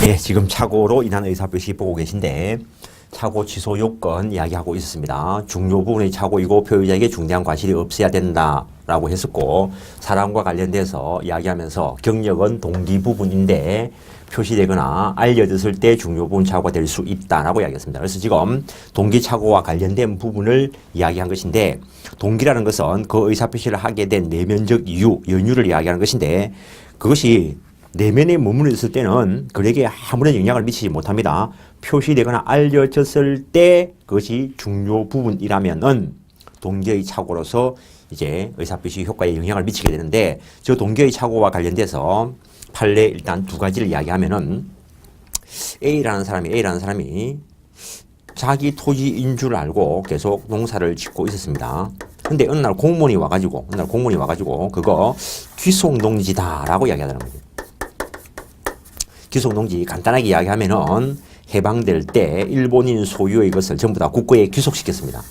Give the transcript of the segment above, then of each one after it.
예, 지금 착오로 인한 의사표시 보고 계신데 착오 취소 요건 이야기하고 있었습니다. 중요 부분의 착오이고 표의자에게 중대한 과실이 없어야 된다라고 했었고 사람과 관련돼서 이야기하면서 경력은 동기 부분인데 표시되거나 알려졌을 때 중요 부분 착오가 될 수 있다라고 이야기했습니다. 그래서 지금 동기 착오와 관련된 부분을 이야기한 것인데 동기라는 것은 그 의사표시를 하게 된 내면적 이유, 연유를 이야기하는 것인데 그것이 내면에 머무르 있을 때는 그에게 아무런 영향을 미치지 못합니다. 표시되거나 알려졌을 때 그것이 중요 부분이라면은 동기의 착오로서 이제 의사표시 효과에 영향을 미치게 되는데 저 동기의 착오와 관련돼서 판례 일단 두 가지를 이야기하면은 A라는 사람이 자기 토지인 줄 알고 계속 농사를 짓고 있었습니다. 근데 어느 날 공무원이 와가지고 그거 귀속농지다라고 이야기하더라는 거죠. 귀속농지 간단하게 이야기하면은 해방될 때 일본인 소유의 것을 전부 다 국고에 귀속시켰습니다.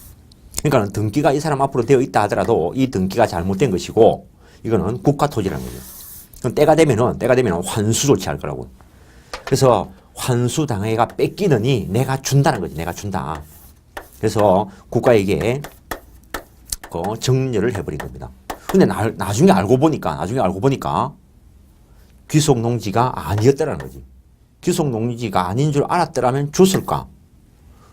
그러니까 등기가 이 사람 앞으로 되어 있다 하더라도 이 등기가 잘못된 것이고 이거는 국가 토지라는 거죠. 그럼 때가 되면은 환수 조치할 거라고. 그래서 환수 당해가 뺏기느니 내가 준다는 거지. 내가 준다. 그래서 국가에게 그 정려를 해버린 겁니다. 근데 나중에 알고 보니까 귀속농지가 아니었다라는 거지. 귀속농지가 아닌 줄 알았더라면 줬을까?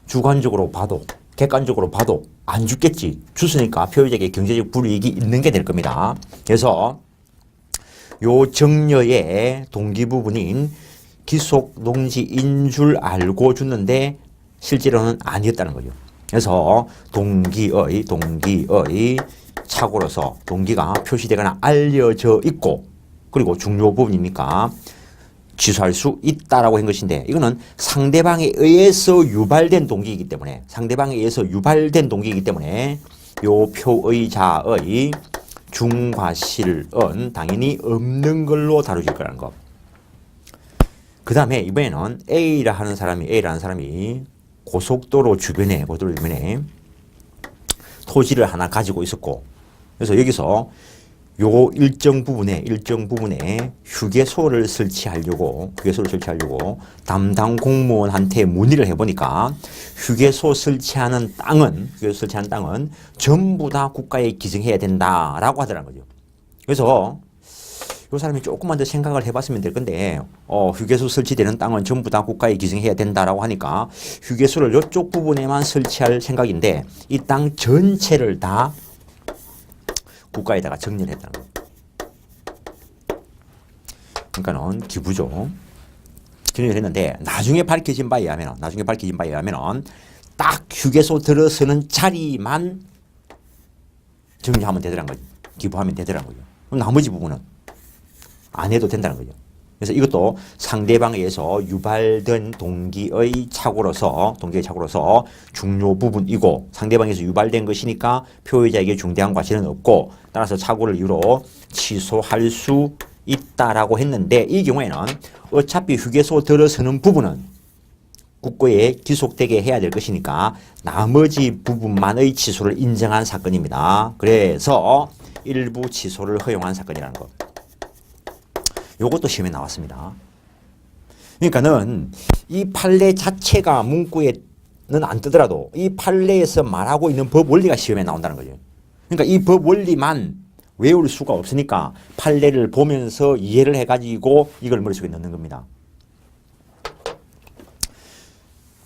주관적으로 봐도 객관적으로 봐도 안 줬겠지. 줬으니까 표의자에게 경제적 불이익이 있는 게 될 겁니다. 그래서 요 정려의 동기 부분인 귀속농지인 줄 알고 줬는데 실제로는 아니었다는 거죠. 그래서 동기의 착오로서 동기가 표시되거나 알려져 있고 그리고 중요 부분이니까 취소할 수 있다라고 한 것인데 이거는 상대방에 의해서 유발된 동기이기 때문에 요 표의자의 중과실은 당연히 없는 걸로 다뤄질 거라는 거. 그 다음에 이번에는 A라는 사람이 고속도로 주변에 토지를 하나 가지고 있었고 그래서 여기서 요 일정 부분에 휴게소를 설치하려고 담당 공무원한테 문의를 해보니까 휴게소 설치하는 땅은 전부 다 국가에 기증해야 된다라고 하더라는 거죠. 그래서 요 사람이 조금만 더 생각을 해봤으면 될 건데 휴게소 설치되는 땅은 전부 다 국가에 기증해야 된다라고 하니까 휴게소를 이쪽 부분에만 설치할 생각인데 이 땅 전체를 다 국가에다가 정리를 했다는 거예요. 그러니까는 기부죠. 정리를 했는데 나중에 밝혀진 바에 의하면 딱 휴게소 들어서는 자리만 정리하면 되더란 거죠. 기부하면 되더란 거죠. 그럼 나머지 부분은 안 해도 된다는 거죠. 그래서 이것도 상대방에 의해서 유발된 동기의 착오로서 중요 부분이고 상대방에서 유발된 것이니까 표의자에게 중대한 과실은 없고 따라서 착오를 이유로 취소할 수 있다라고 했는데 이 경우에는 어차피 휴게소 들어서는 부분은 국고에 기속되게 해야 될 것이니까 나머지 부분만의 취소를 인정한 사건입니다. 그래서 일부 취소를 허용한 사건이라는 것. 요것도 시험에 나왔습니다. 그러니까는 이 판례 자체가 문구에는 안 뜨더라도 이 판례에서 말하고 있는 법 원리가 시험에 나온다는 거죠. 그러니까 이 법 원리만 외울 수가 없으니까 판례를 보면서 이해를 해가지고 이걸 머릿속에 넣는 겁니다.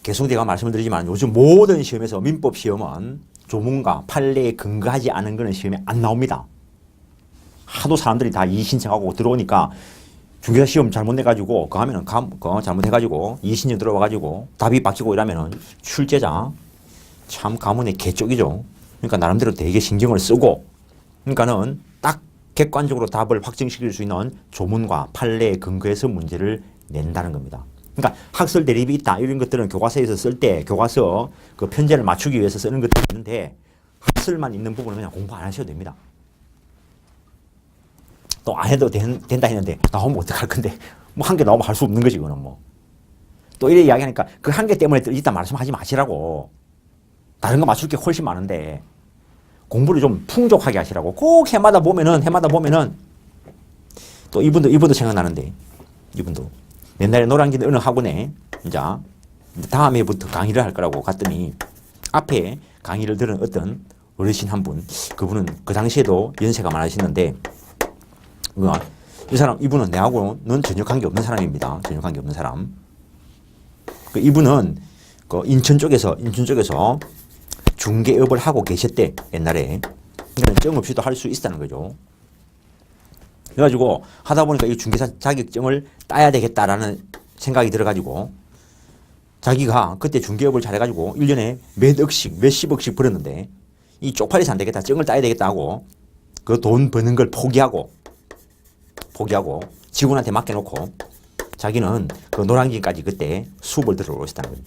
계속 제가 말씀을 드리지만 요즘 모든 시험에서 민법 시험은 조문과 판례에 근거하지 않은 거는 시험에 안 나옵니다. 하도 사람들이 다 이의 신청하고 들어오니까 중개사 시험 잘못 내가지고 그거 하면은 잘못해가지고 이의신청 들어와가지고 답이 바뀌고 이러면은 출제자 참 가문의 개쪽이죠. 그러니까 나름대로 되게 신경을 쓰고 그러니까는 딱 객관적으로 답을 확정시킬 수 있는 조문과 판례에 근거해서 문제를 낸다는 겁니다. 그러니까 학설 대립이 있다 이런 것들은 교과서에서 쓸 때 교과서 그 편제를 맞추기 위해서 쓰는 것들이 있는데 학설만 있는 부분은 그냥 공부 안 하셔도 됩니다. 또 안 해도 된다 했는데 나오면 어떡할 건데 뭐 한 개 나오면 할 수 없는 거지 그거는 뭐. 또 이래 이야기하니까 그 한 개 때문에 일단 말씀하지 마시라고. 다른 거 맞출 게 훨씬 많은데 공부를 좀 풍족하게 하시라고. 꼭 해마다 보면은 또 이분도 생각나는데 이분도 옛날에 노량진 어느 학원에 이제 다음 해부터 강의를 할 거라고 갔더니 앞에 강의를 들은 어떤 어르신 한 분, 그분은 그 당시에도 연세가 많으셨는데 이 사람, 이분은 내하고는 전혀 관계없는 사람입니다. 전혀 관계없는 사람. 이분은 그 인천 쪽에서 중개업을 하고 계셨대, 옛날에. 그러니까 정 없이도 할 수 있다는 거죠. 그래가지고 하다 보니까 이 중개사 자격증을 따야 되겠다라는 생각이 들어가지고 자기가 그때 중개업을 잘해가지고 1년에 몇 억씩, 몇십억씩 벌었는데 이 쪽팔려서 안 되겠다, 증을 따야 되겠다 하고 그 돈 버는 걸 포기하고 직원한테 맡겨놓고 자기는 그 노량진까지 그때 수업을 들어 오셨다는 거예요.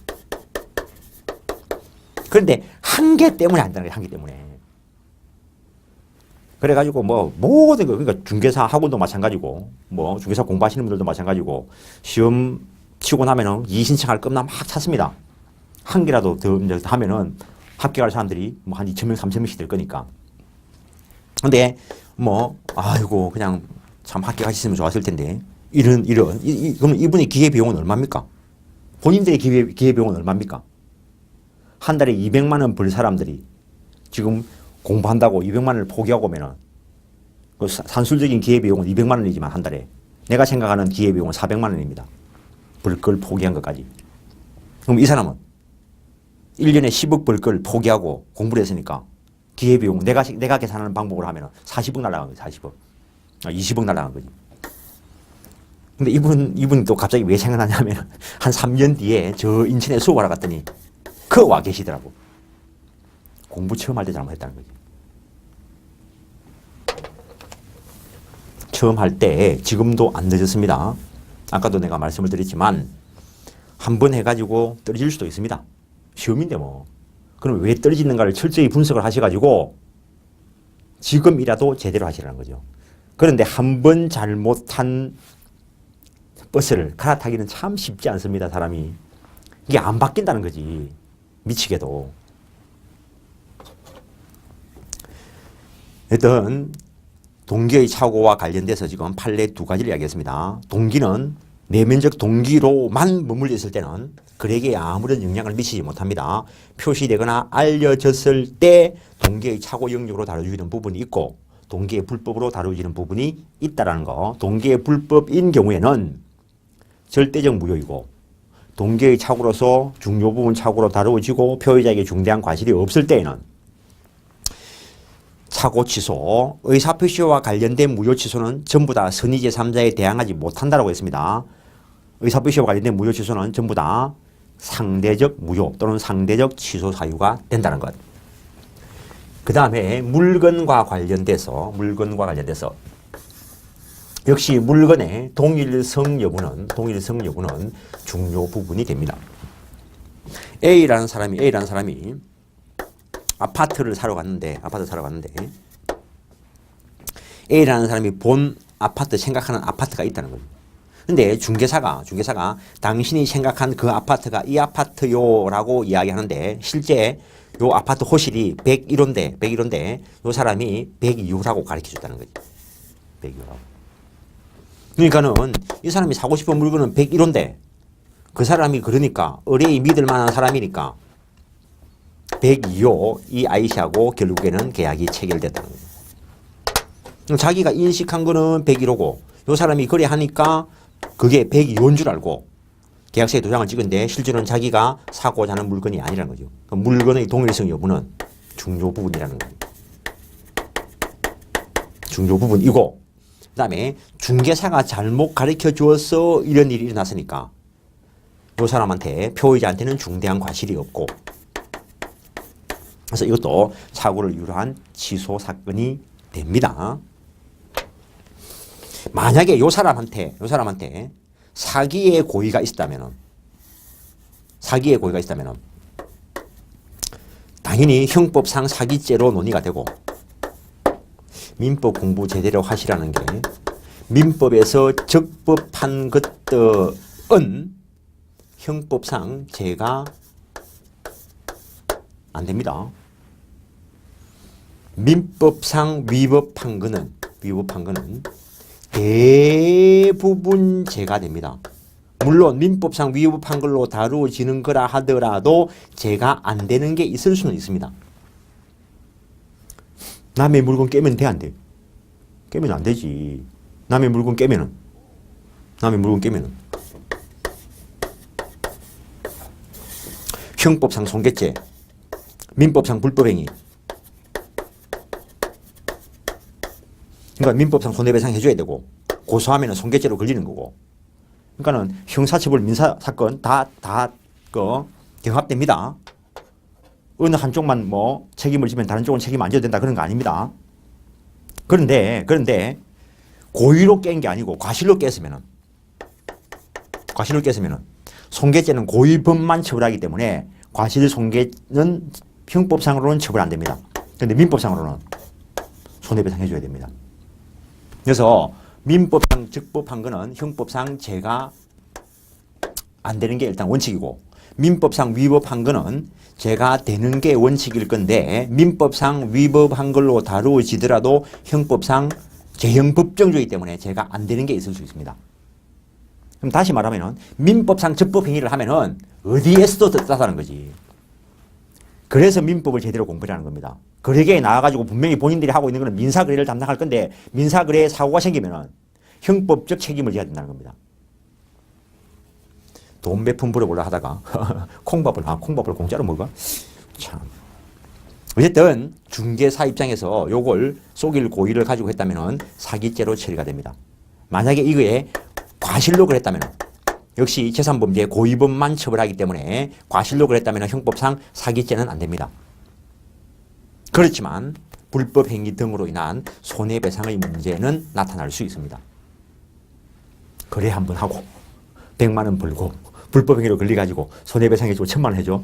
그런데 한계 때문에 안 되는 거예요. 한계 때문에. 그래가지고 뭐 모든 거, 그러니까 중개사 학원도 마찬가지고 뭐 중개사 공부하시는 분들도 마찬가지고 시험 치고 나면은 이신청할 겁나 막 찾습니다. 한 개라도 더 하면은 합격할 사람들이 뭐 한 2,000명, 3,000명씩 될 거니까. 근데 뭐 아이고 그냥 참 합격하셨으면 좋았을 텐데 그러면 이분의 기회비용은 얼마입니까? 본인들의 기회비용은 얼마입니까? 한 달에 200만 원 벌 사람들이 지금 공부한다고 200만 원을 포기하고 오면은 그 산술적인 기회비용은 200만 원이지만 한 달에 내가 생각하는 기회비용은 400만 원입니다. 벌 걸 포기한 것까지. 그럼 이 사람은 1년에 10억 벌 걸 포기하고 공부를 했으니까 기회비용 내가 계산하는 방법으로 하면 40억 날라간 거지. 40억. 20억 날라간 거지. 근데 이분이 또 갑자기 왜 생각나냐면 한 3년 뒤에 저 인천에 수업하러 갔더니 그 와 계시더라고. 공부 처음 할 때 잘못했다는 거지. 처음 할 때 지금도 안 늦었습니다. 아까도 내가 말씀을 드렸지만 한 번 해가지고 떨어질 수도 있습니다. 시험인데 뭐. 그럼 왜 떨어지는가를 철저히 분석을 하셔가지고 지금이라도 제대로 하시라는 거죠. 그런데 한 번 잘못한 버스를 갈아타기는 참 쉽지 않습니다. 사람이. 이게 안 바뀐다는 거지. 미치게도. 일단 동기의 착오와 관련돼서 지금 판례 두 가지를 이야기했습니다. 동기는 내면적 동기로만 머물러 있을 때는 그에게 아무런 영향을 미치지 못합니다. 표시되거나 알려졌을 때 동기의 착오 영역으로 다뤄지는 부분이 있고 동기의 불법으로 다뤄지는 부분이 있다는 거. 동기의 불법인 경우에는 절대적 무효이고 동기의 착오로서 중요 부분 착오로 다루어지고 표의자에게 중대한 과실이 없을 때에는 착오 취소, 의사표시와 관련된 무효 취소는 전부 다 선의 제3자에 대항하지 못한다고 했습니다. 의사표시와 관련된 무효 취소는 전부 다 상대적 무효 또는 상대적 취소 사유가 된다는 것. 그 다음에 물건과 관련돼서 역시 물건의 동일성 여부는 중요 부분이 됩니다. A라는 사람이 아파트를 사러 갔는데 A라는 사람이 본 아파트 생각하는 아파트가 있다는 거예요. 근데 중개사가 당신이 생각한 그 아파트가 이 아파트요라고 이야기하는데 실제 요 아파트 호실이 101호인데 요 사람이 102호라고 가르쳐 줬다는 거지. 102호라고. 그러니까는 이 사람이 사고 싶은 물건은 101호인데 그 사람이 그러니까 의뢰이 믿을 만한 사람이니까 102호 이 아이씨하고 결국에는 계약이 체결됐다는 거예요. 자기가 인식한 거는 101호고 이 사람이 거래하니까 그게 102호인 줄 알고 계약서에 도장을 찍은데 실제로는 자기가 사고자 하는 물건이 아니라는 거죠. 물건의 동일성 여부는 중요 부분이라는 거예요. 중요 부분이고 그 다음에 중개사가 잘못 가르쳐 주어서 이런 일이 일어났으니까 이 사람한테 표의자한테는 중대한 과실이 없고 그래서 이것도 사고를 이유로 한 취소 사건이 됩니다. 만약에 이 사람한테 사기의 고의가 있다면은 당연히 형법상 사기죄로 논의가 되고 민법 공부 제대로 하시라는 게 민법에서 적법한 것들은 형법상 죄가 안 됩니다. 민법상 위법한 거는 대부분 죄가 됩니다. 물론 민법상 위법한 걸로 다루어지는 거라 하더라도 제가 안 되는 게 있을 수는 있습니다. 남의 물건 깨면 돼, 안 돼? 깨면 안 되지. 남의 물건 깨면은. 형법상 손괴죄, 민법상 불법행위. 그러니까 민법상 손해배상 해줘야 되고, 고소하면 손괴죄로 걸리는 거고. 그러니까는 형사처벌, 민사사건 경합됩니다. 어느 한쪽만 뭐 책임을 지면 다른 쪽은 책임 안 져도 된다 그런 거 아닙니다. 그런데 고의로 깬 게 아니고 과실로 깼으면은 손괴죄는 고의범만 처벌하기 때문에 과실 손괴는 형법상으로는 처벌 안 됩니다. 그런데 민법상으로는 손해배상 해줘야 됩니다. 그래서 민법상 적법한 거는 형법상 제가 안 되는 게 일단 원칙이고, 민법상 위법한 거는 제가 되는 게 원칙일 건데, 민법상 위법한 걸로 다루어지더라도 형법상 제형 법정주의 때문에 제가 안 되는 게 있을 수 있습니다. 그럼 다시 말하면은 민법상 적법 행위를 하면은 어디에서도 뜻하다는 거지. 그래서 민법을 제대로 공부하는 겁니다. 거래계에 나와가지고 분명히 본인들이 하고 있는 거는 민사거래를 담당할 건데, 민사거래에 사고가 생기면은 형법적 책임을 져야 된다는 겁니다. 돈 몇 푼 벌어보려 하다가 콩밥을 공짜로 먹어? 참. 어쨌든 중개사 입장에서 요걸 속일 고의를 가지고 했다면은 사기죄로 처리가 됩니다. 만약에 이거에 과실록을 했다면 역시 재산범죄 고의범만 처벌하기 때문에 과실록을 했다면 형법상 사기죄는 안 됩니다. 그렇지만 불법 행위 등으로 인한 손해배상의 문제는 나타날 수 있습니다. 거래 한번 하고 100만 원 벌고 불법 행위로 걸려가지고 손해배상해주고 1000만 원 해줘.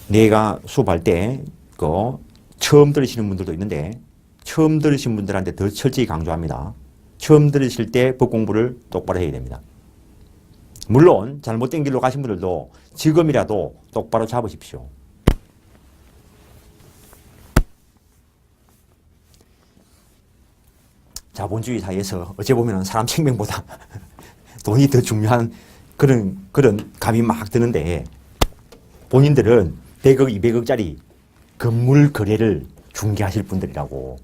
내가 수업할 때 처음 들으시는 분들도 있는데, 처음 들으신 분들한테 더 철저히 강조합니다. 처음 들으실 때 법 공부를 똑바로 해야 됩니다. 물론 잘못된 길로 가신 분들도 지금이라도 똑바로 잡으십시오. 자본주의 사회에서 어째 보면 사람 생명보다 돈이 더 중요한 그런 감이 막 드는데, 본인들은 100억, 200억짜리 건물 거래를 중개하실 분들이라고.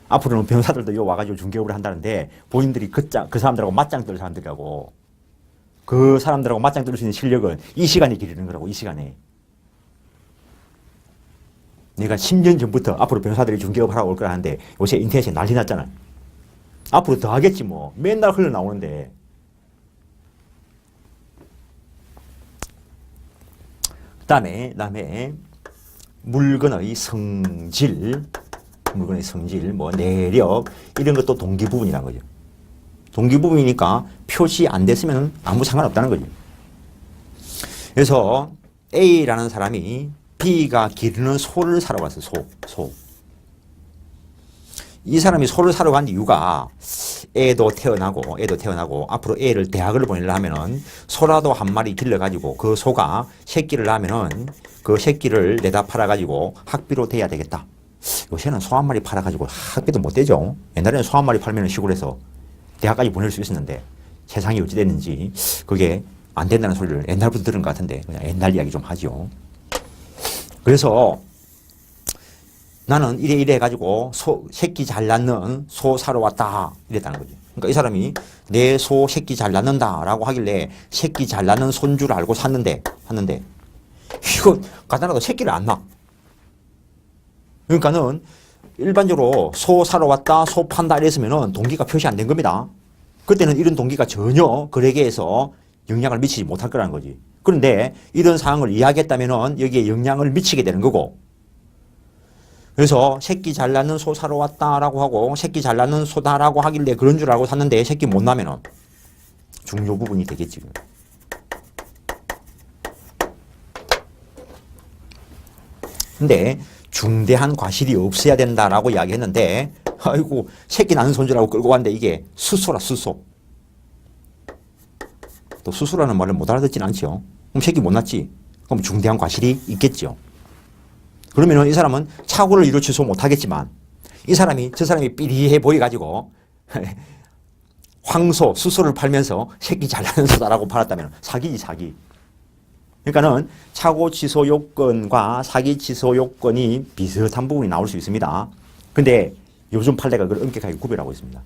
앞으로는 변호사들도 요 와가지고 중개업을 한다는데, 본인들이 그 사람들하고 맞짱 뜰 사람들이라고. 그 사람들하고 맞짱 뜰 수 있는 실력은 이 시간이 기르는 거라고, 이 시간에. 내가 10년 전부터 앞으로 변호사들이 중개업을 하러 올 거라는데 요새 인터넷에 난리 났잖아. 앞으로 더 하겠지 뭐. 맨날 흘러나오는데. 그다음에 물건의 성질, 뭐 내력 이런 것도 동기부분이라는 거죠. 동기부분이니까 표시 안 됐으면 아무 상관없다는 거죠. 그래서 A라는 사람이 B가 기르는 소를 사러 갔어요. 소. 이 사람이 소를 사러 간 이유가 애도 태어나고 앞으로 애를 대학을 보내려 하면은 소라도 한 마리 길러가지고 그 소가 새끼를 낳으면은 그 새끼를 내다 팔아가지고 학비로 돼야 되겠다. 요새는 소 한 마리 팔아가지고 학비도 못 되죠. 옛날에는 소 한 마리 팔면 시골에서 대학까지 보낼 수 있었는데 세상이 어찌 됐는지 그게 안 된다는 소리를 옛날부터 들은 것 같은데 그냥 옛날 이야기 좀 하죠. 그래서 나는 이래 해가지고 새끼 잘 낳는 소 사러 왔다 이랬다는 거지. 그러니까 이 사람이 내 소 새끼 잘 낳는다라고 하길래 새끼 잘 낳는 손 줄 알고 샀는데 이거 갖다 놔도 새끼를 안 낳아. 그러니까는 일반적으로 소 사러 왔다, 소 판다 이랬으면은 동기가 표시 안 된 겁니다. 그때는 이런 동기가 전혀 거래계에서 영향을 미치지 못할 거라는 거지. 그런데 이런 상황을 이야기했다면은 여기에 영향을 미치게 되는 거고. 그래서 새끼 잘 낳는 소 사러 왔다라고 하고 새끼 잘 낳는 소다라고 하길래 그런 줄 알고 샀는데 새끼 못 낳으면은 중요 부분이 되겠지. 근데 중대한 과실이 없어야 된다라고 이야기했는데 아이고 새끼 낳는 손 줄 알고 끌고 갔는데 이게 수소라 수소. 또 수소라는 말을 못 알아듣진 않죠. 그럼 새끼 못 낳지. 그럼 중대한 과실이 있겠죠. 그러면 이 사람은 착오를 이루 취소 못 하겠지만 저 사람이 삐리해 보여가지고 황소, 수소를 팔면서 새끼 잘 나는 소다라고 팔았다면 사기지, 사기. 그러니까는 착오 취소 요건과 사기 취소 요건이 비슷한 부분이 나올 수 있습니다. 근데 요즘 판례가 그걸 엄격하게 구별하고 있습니다.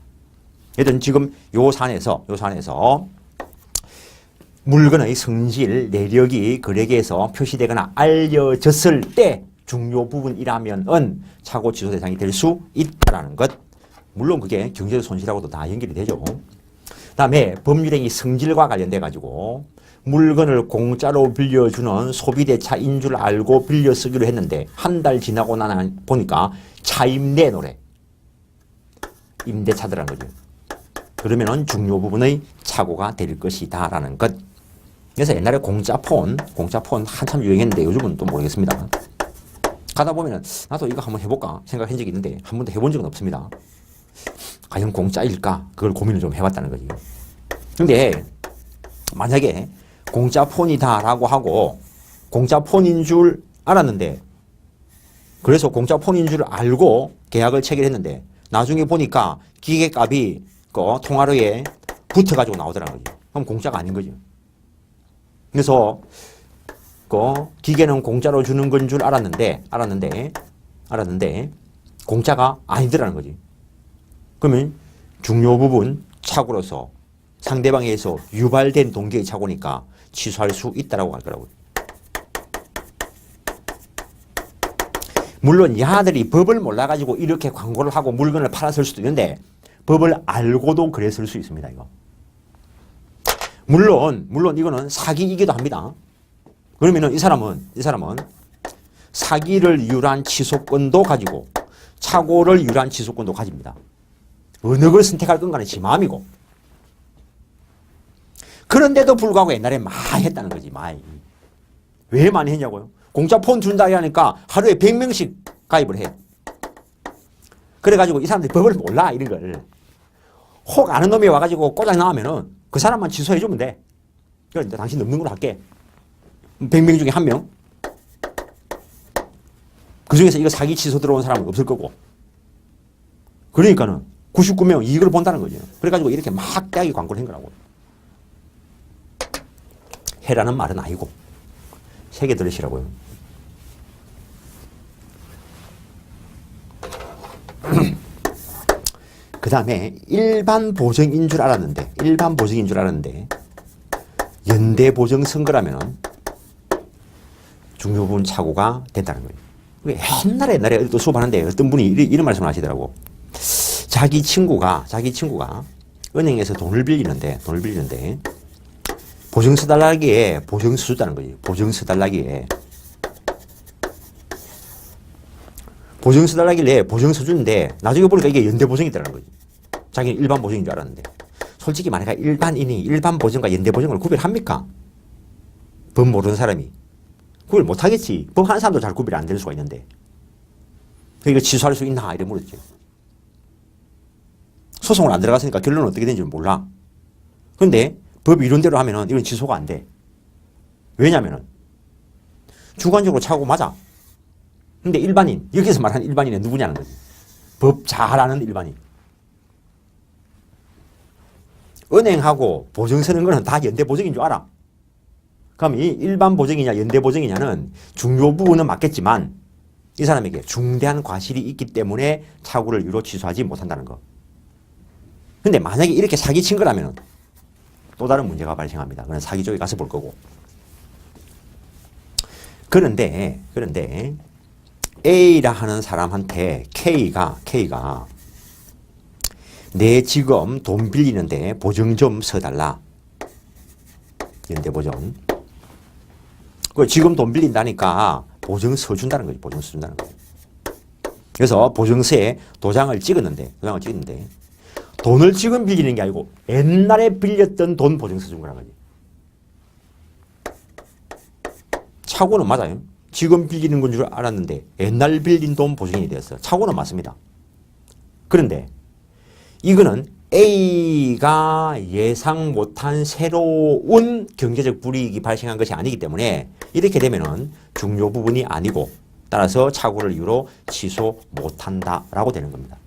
여튼 지금 요 산에서 물건의 성질, 내력이 거래계에서 표시되거나 알려졌을 때 중요 부분이라면은 착오 취소 대상이 될 수 있다라는 것. 물론 그게 경제적 손실하고도 다 연결이 되죠. 다음에 법률행위 성질과 관련돼 가지고 물건을 공짜로 빌려주는 소비대차인 줄 알고 빌려 쓰기로 했는데 한 달 지나고 나서 보니까 차임내 노래. 임대차더라는 거죠. 그러면은 중요 부분의 착오가 될 것이다 라는 것. 그래서 옛날에 공짜폰 한참 유행했는데 요즘은 또 모르겠습니다. 가다 보면은 나도 이거 한번 해볼까 생각한 적이 있는데 한 번도 해본 적은 없습니다. 과연 공짜일까? 그걸 고민을 좀 해봤다는 거지. 근데 만약에 공짜폰이다라고 하고 공짜폰인 줄 알았는데 그래서 공짜폰인 줄 알고 계약을 체결했는데 나중에 보니까 기계값이 그 통화료에 붙어가지고 나오더라는 거지. 그럼 공짜가 아닌 거죠. 그래서 그 기계는 공짜로 주는 건 줄 알았는데 공짜가 아니더라는 거지. 그러면 중요 부분 착오로서 상대방에 의해서 유발된 동기의 착오니까 취소할 수 있다라고 할 거라고요. 물론 야들이 법을 몰라가지고 이렇게 광고를 하고 물건을 팔았을 수도 있는데 법을 알고도 그랬을 수 있습니다. 이거. 물론 이거는 사기이기도 합니다. 그러면은 이 사람은 사기를 이유로 취소권도 가지고 착오를 이유로 취소권도 가집니다. 어느 걸 선택할 건가는 지 마음이고. 그런데도 불구하고 옛날에 많이 했다는 거지. 많이. 왜 많이 했냐고요? 공짜 폰 준다 하니까 하루에 100명씩 가입을 해. 그래가지고 이 사람들이 법을 몰라 이런 걸. 혹 아는 놈이 와가지고 꼬장 나오면은 그 사람만 취소해주면 돼. 그러니까 당신 넘는 걸로 할게. 100명 중에 1명. 그 중에서 이거 사기 취소 들어온 사람은 없을 거고. 그러니까는 99명 이익을 본다는 거죠. 그래가지고 이렇게 막대하게 광고를 한 거라고. 해라는 말은 아니고 새겨 들으시라고요. 그 다음에 일반 보증인 줄 알았는데 연대 보증 선거라면 중요 부분 착오가 된다는 거예요. 옛날에 또 수업하는데 어떤 분이 이런 말씀을 하시더라고. 자기 친구가 은행에서 돈을 빌리는데 보증서 달라기에 보증서 줬다는 거지. 보증서 달라기에 보증서 달라길래 보증서 주는데 나중에 보니까 이게 연대보증이더라는 거지. 자기는 일반 보증인 줄 알았는데. 솔직히 말해가 일반인이 일반 보증과 연대 보증을 구별합니까? 법 모르는 사람이. 구별 못하겠지. 법 하는 사람도 잘 구별이 안 될 수가 있는데. 이거 취소할 수 있나? 이래 물었지. 소송을 안 들어갔으니까 결론은 어떻게 되는지 몰라. 그런데 법 이론대로 하면은 이건 취소가 안 돼. 왜냐면은 주관적으로 착오 맞아. 근데 일반인, 여기서 말하는 일반인은 누구냐는 거지. 법 잘 아는 일반인. 은행하고 보증 서는 거는 다 연대 보증인 줄 알아. 그럼 이 일반 보증이냐 연대 보증이냐는 중요 부분은 맞겠지만 이 사람에게 중대한 과실이 있기 때문에 착오를 이유로 취소하지 못한다는 거. 근데 만약에 이렇게 사기친 거라면 또 다른 문제가 발생합니다. 그건 사기 쪽에 가서 볼 거고. 그런데 A라 하는 사람한테 K가 내 지금 돈 빌리는데 보증 좀 서달라. 연대보증. 지금 돈 빌린다니까 보증 서준다는 거지. 보증 서준다는 거지. 그래서 보증서에 도장을 찍었는데 돈을 지금 빌리는 게 아니고 옛날에 빌렸던 돈 보증서 준 거란 거지. 착오는 맞아요. 지금 빌리는 건 줄 알았는데 옛날 빌린 돈 보증이 되었어요. 착오는 맞습니다. 그런데 이거는 A가 예상 못한 새로운 경제적 불이익이 발생한 것이 아니기 때문에 이렇게 되면은 중요 부분이 아니고 따라서 착오를 이유로 취소 못한다라고 되는 겁니다.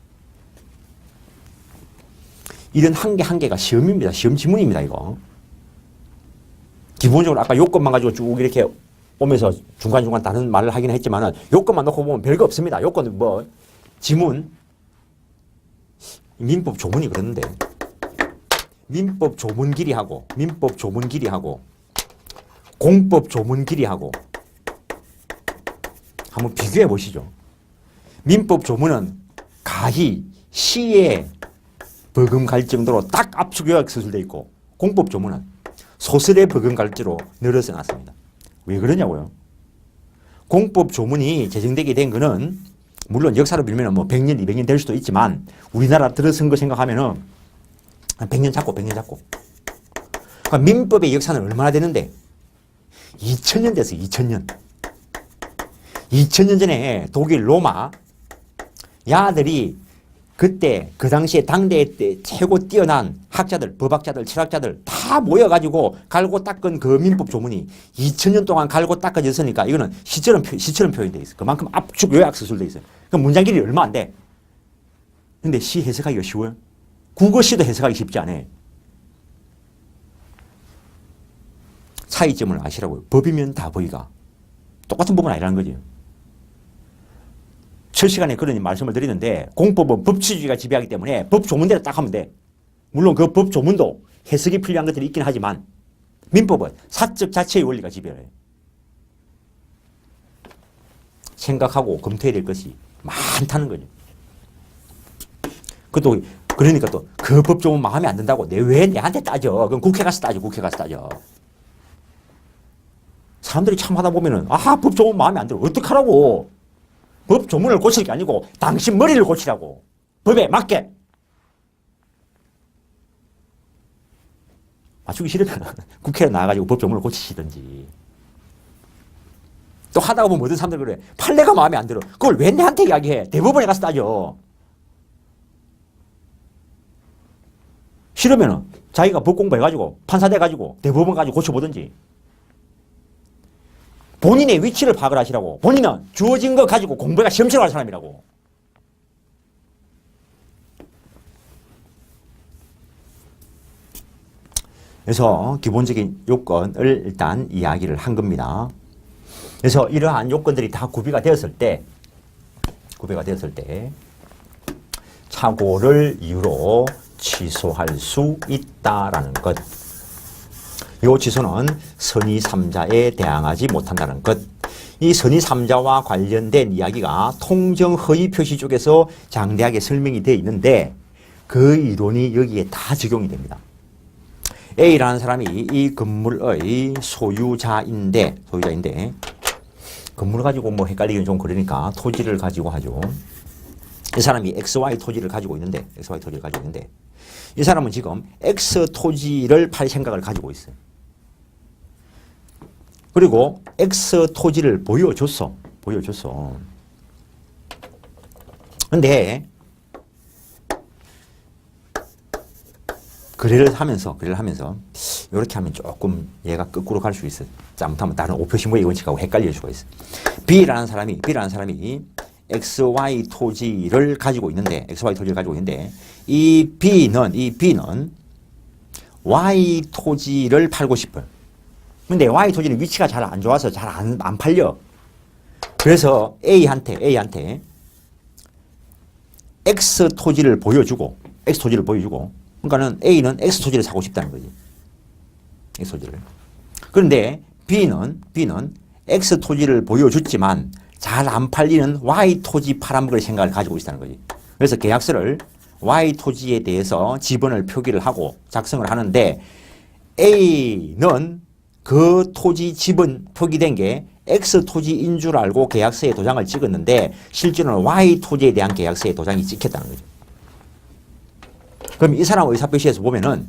이런 한 개 한 개가 시험입니다. 시험 지문입니다, 이거. 기본적으로 아까 요건만 가지고 쭉 이렇게 오면서 중간중간 다른 말을 하긴 했지만은 요건만 놓고 보면 별거 없습니다. 요건은 뭐, 지문, 민법 조문이 그러는데, 민법 조문 길이하고, 민법 조문 길이하고, 공법 조문 길이하고, 한번 비교해 보시죠. 민법 조문은 가히 시에 버금갈 정도로 딱 압축 요약 서술되어 있고, 공법 조문은 소설에 버금갈 정도로 늘어서 놨습니다. 왜 그러냐고요? 공법 조문이 제정되게 된 거는 물론 역사로 밀면 뭐 100년, 200년 될 수도 있지만 우리나라 들어선 거 생각하면은 100년 잡고 100년 잡고. 그러니까 민법의 역사는 얼마나 되는데? 2000년 됐어요. 2000년. 2000년 전에 독일 로마 야들이 그때 그 당시에 당대 때 최고 뛰어난 학자들, 법학자들, 철학자들 다 모여가지고 갈고 닦은 그 민법 조문이 2000년 동안 갈고 닦아졌으니까 이거는 시처럼 표현되어 있어요. 그만큼 압축 요약 서술되어 있어요. 그럼 문장 길이 얼마 안 돼. 근데 시 해석하기가 쉬워요? 국어 시도 해석하기 쉽지 않아요. 차이점을 아시라고요. 법이면 다 법이가 똑같은 법은 아니라는 거죠. 첫 시간에 그런 말씀을 드리는데 공법은 법치주의가 지배하기 때문에 법 조문대로 딱 하면 돼. 물론 그 법 조문도 해석이 필요한 것들이 있긴 하지만 민법은 사적 자체의 원리가 지배해요. 생각하고 검토해야 될 것이 많다는 거죠. 그것도 그러니까 또 그 법 조문 마음에 안 든다고 왜 내한테 따져? 그럼 국회 가서 따져. 국회 가서 따져. 사람들이 참 하다 보면은 법 조문 마음에 안 들어. 어떡하라고? 법 조문을 고칠 게 아니고 당신 머리를 고치라고. 법에 맞게. 맞추기 싫으면 국회에 나와가지고 법 조문을 고치시든지. 또 하다가 보면 어떤 사람들 그래. 판례가 마음에 안 들어. 그걸 왜 내한테 이야기해? 대법원에 가서 따져. 싫으면 자기가 법 공부해가지고 판사 돼가지고 대법원 가지고 고쳐보든지. 본인의 위치를 파악을 하시라고. 본인은 주어진 거 가지고 공부가 시험치러 갈 사람이라고. 그래서 기본적인 요건을 일단 이야기를 한 겁니다. 그래서 이러한 요건들이 다 구비가 되었을 때 착오를 이유로 취소할 수 있다라는 것. 이 취소는 선의 3자에 대항하지 못한다는 것. 이 선의 3자와 관련된 이야기가 통정 허위 표시 쪽에서 장대하게 설명이 되어 있는데 그 이론이 여기에 다 적용이 됩니다. A라는 사람이 이 건물의 소유자인데 건물을 가지고 뭐 헷갈리기는 좀 그러니까 토지를 가지고 하죠. 이 사람이 XY 토지를 가지고 있는데 이 사람은 지금 X 토지를 팔 생각을 가지고 있어요. 그리고 X 토지를 보여줬어. 근데 거래를 하면서 이렇게 하면 조금 얘가 거꾸로 갈 수 있어요. 잘못하면 다른 오표시모의 원칙하고 헷갈릴 수가 있어요. B라는 사람이 XY 토지를 가지고 있는데 이 B는 Y 토지를 팔고 싶어요. 근데 Y 토지는 위치가 잘 안 좋아서 잘 안 팔려. 그래서 A한테 X 토지를 보여주고 그러니까는 A는 X 토지를 사고 싶다는 거지. X 토지를. 그런데 B는 X 토지를 보여줬지만 잘 안 팔리는 Y 토지 팔아먹을 생각을 가지고 있다는 거지. 그래서 계약서를 Y 토지에 대해서 지번을 표기를 하고 작성을 하는데 A는 그 토지 지번 표기된 게 X 토지인 줄 알고 계약서에 도장을 찍었는데 실제로는 Y 토지에 대한 계약서에 도장이 찍혔다는 거죠. 그럼 이 사람 의사표시에서 보면은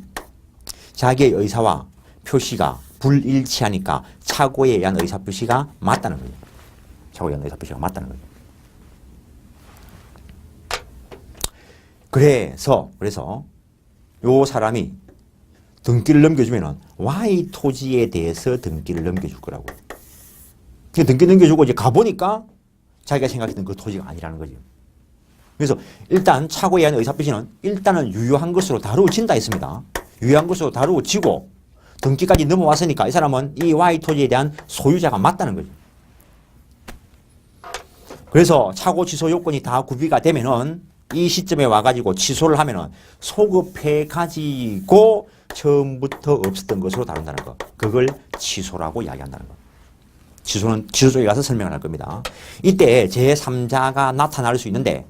자기의 의사와 표시가 불일치하니까 착오에 의한 의사표시가 맞다는 거죠. 착오에 의한 의사표시가 맞다는 거죠. 그래서 요 사람이 등기를 넘겨주면은 Y 토지에 대해서 등기를 넘겨줄 거라고. 등기 넘겨주고 이제 가보니까 자기가 생각했던 그 토지가 아니라는 거죠. 그래서 일단 착오에 의한 의사표시는 일단은 유효한 것으로 다루어진다 했습니다. 유효한 것으로 다루어지고 등기까지 넘어왔으니까 이 사람은 이 Y 토지에 대한 소유자가 맞다는 거죠. 그래서 착오 취소 요건이 다 구비가 되면은 이 시점에 와가지고 취소를 하면은 소급해가지고 처음부터 없었던 것으로 다룬다는 거. 그걸 취소라고 이야기한다는 거. 취소는 취소 쪽에 가서 설명을 할 겁니다. 이때 제3자가 나타날 수 있는데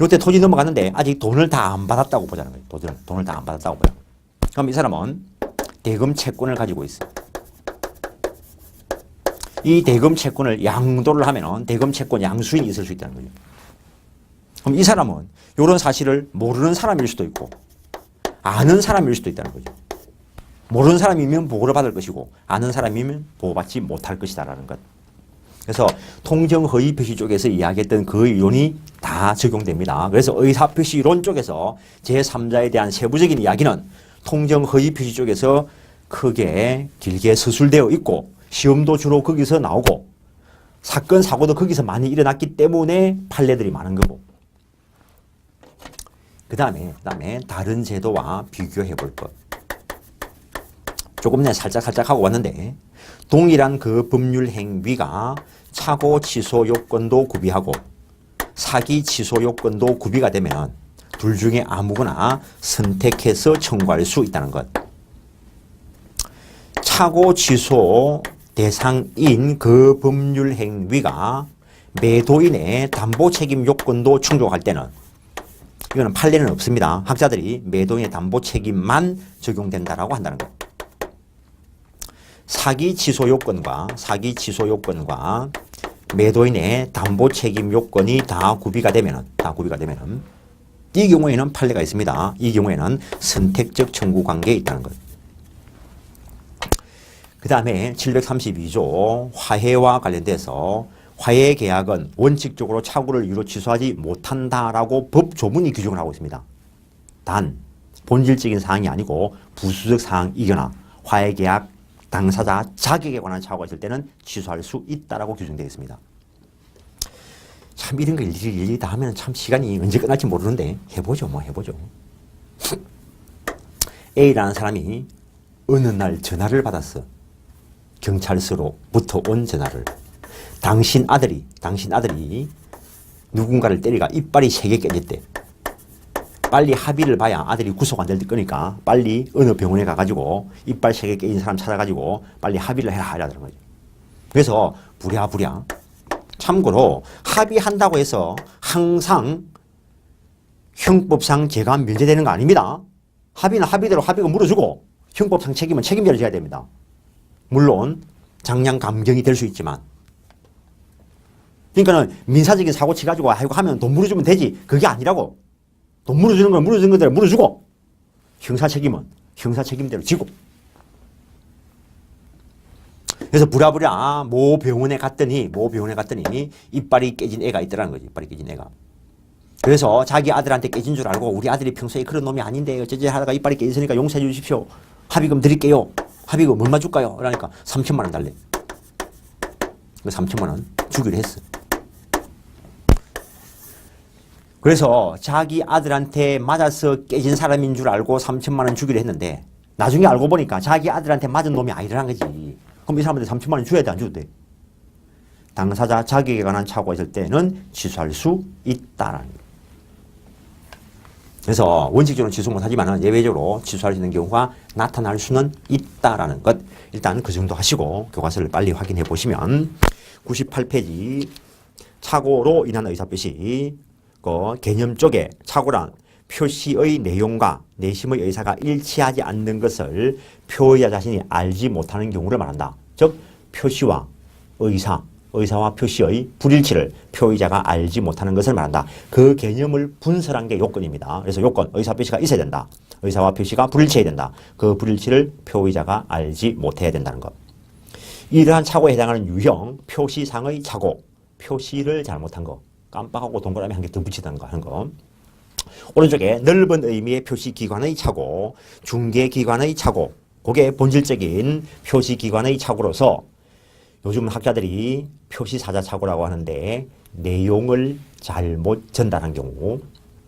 이때 토지 넘어갔는데 아직 돈을 다 안 받았다고 보자는 거예요. 돈을 다 안 받았다고 보여. 그럼 이 사람은 대금 채권을 가지고 있어. 이 대금 채권을 양도를 하면은 대금 채권 양수인이 있을 수 있다는 거죠. 그럼 이 사람은 이런 사실을 모르는 사람일 수도 있고 아는 사람일 수도 있다는 거죠. 모르는 사람이면 보고를 받을 것이고 아는 사람이면 보호받지 못할 것이다라는 것. 그래서 통정허위 표시 쪽에서 이야기했던 그 이론이 다 적용됩니다. 그래서 의사표시 이론 쪽에서 제3자에 대한 세부적인 이야기는 통정허위 표시 쪽에서 크게 길게 서술되어 있고 시험도 주로 거기서 나오고 사건 사고도 거기서 많이 일어났기 때문에 판례들이 많은 거고. 그 다음에 다른 제도와 비교해 볼 것. 조금 전에 살짝 하고 왔는데 동일한 그 법률 행위가 착오 취소 요건도 구비하고 사기 취소 요건도 구비가 되면 둘 중에 아무거나 선택해서 청구할 수 있다는 것. 착오 취소 대상인 그 법률 행위가 매도인의 담보 책임 요건도 충족할 때는 이거는 판례는 없습니다. 학자들이 매도인의 담보 책임만 적용된다라고 한다는 것. 사기 취소 요건과 매도인의 담보 책임 요건이 다 구비가 되면은 이 경우에는 판례가 있습니다. 이 경우에는 선택적 청구 관계에 있다는 것. 그 다음에 732조 화해와 관련돼서 화해 계약은 원칙적으로 착오를 이유로 취소하지 못한다라고 법 조문이 규정을 하고 있습니다. 단 본질적인 사항이 아니고 부수적 사항이거나 화해 계약 당사자 자격에 관한 착오가 있을 때는 취소할 수 있다라고 규정되어 있습니다. 참 이런 거 일일이 다 하면 참 시간이 언제 끝날지 모르는데 해보죠. A라는 사람이 어느 날 전화를 받았어. 경찰서로부터 온 전화를. 당신 아들이 누군가를 때리가 이빨이 3개 깨졌대. 빨리 합의를 봐야 아들이 구속 안 될 거니까 빨리 어느 병원에 가가지고 이빨 3개 깨진 사람 찾아가지고 빨리 합의를 해라 이러는 거죠. 그래서 부랴부랴. 참고로 합의한다고 해서 항상 형법상 죄가 면제되는 거 아닙니다. 합의는 합의대로 합의가 물어주고 형법상 책임은 책임져야 져야 됩니다. 물론 장량 감경이 될 수 있지만 그러니까는 민사적인 사고 치가지고 하면 돈 물어주면 되지. 그게 아니라고. 돈 물어주는 건 물어주는 것대로 물어주고 형사 책임은 형사 책임대로 지고. 그래서 부랴부랴 모 병원에 갔더니 이빨이 깨진 애가 있더라는 거지. 이빨이 깨진 애가. 그래서 자기 아들한테 깨진 줄 알고 우리 아들이 평소에 그런 놈이 아닌데 어쩌지 하다가 이빨이 깨졌으니까 용서해 주십시오. 합의금 드릴게요. 합의금 얼마 줄까요? 그러니까 3천만 원 달래. 그 3천만 원 주기로 했어. 그래서 자기 아들한테 맞아서 깨진 사람인 줄 알고 3천만 원 주기로 했는데 나중에 알고 보니까 자기 아들한테 맞은 놈이 아니라는 거지. 그럼 이 사람한테 3천만 원 줘야 돼, 안 줘도 돼? 당사자 자격에 관한 착오가 있을 때는 취소할 수 있다라는 거예요. 그래서 원칙적으로는 취소 못하지만 예외적으로 취소할 수 있는 경우가 나타날 수는 있다라는 것. 일단 그 정도 하시고 교과서를 빨리 확인해 보시면 98페이지 착오로 인한 의사표시 그 개념 쪽에 착오란 표시의 내용과 내심의 의사가 일치하지 않는 것을 표의자 자신이 알지 못하는 경우를 말한다. 즉 표시와 의사와 표시의 불일치를 표의자가 알지 못하는 것을 말한다. 그 개념을 분설한 게 요건입니다. 그래서 요건, 의사표시가 있어야 된다. 의사와 표시가 불일치해야 된다. 그 불일치를 표의자가 알지 못해야 된다는 것. 이러한 착오에 해당하는 유형, 표시상의 착오, 표시를 잘못한 거, 깜빡하고 동그라미 한 개 더 붙이다는 거 하는 거. 오른쪽에 넓은 의미의 표시기관의 착오, 중개기관의 착오, 그게 본질적인 표시기관의 착오로서 요즘 학자들이 표시사자 착오라고 하는데 내용을 잘못 전달한 경우.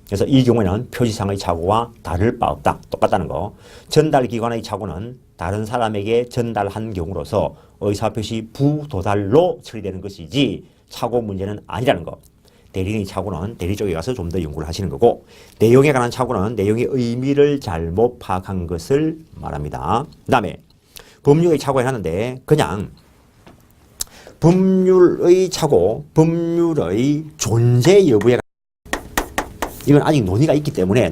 그래서 이 경우에는 표지상의 착오와 다를 바 없다. 똑같다는 거. 전달기관의 착오는 다른 사람에게 전달한 경우로서 의사표시 부도달로 처리되는 것이지 착오 문제는 아니라는 거. 대리인의 착오는 대리 쪽에 가서 좀 더 연구를 하시는 거고, 내용에 관한 착오는 내용의 의미를 잘못 파악한 것을 말합니다. 그 다음에 법률의 착오에 하는데 그냥 법률의 착오, 법률의 존재 여부에 이건 아직 논의가 있기 때문에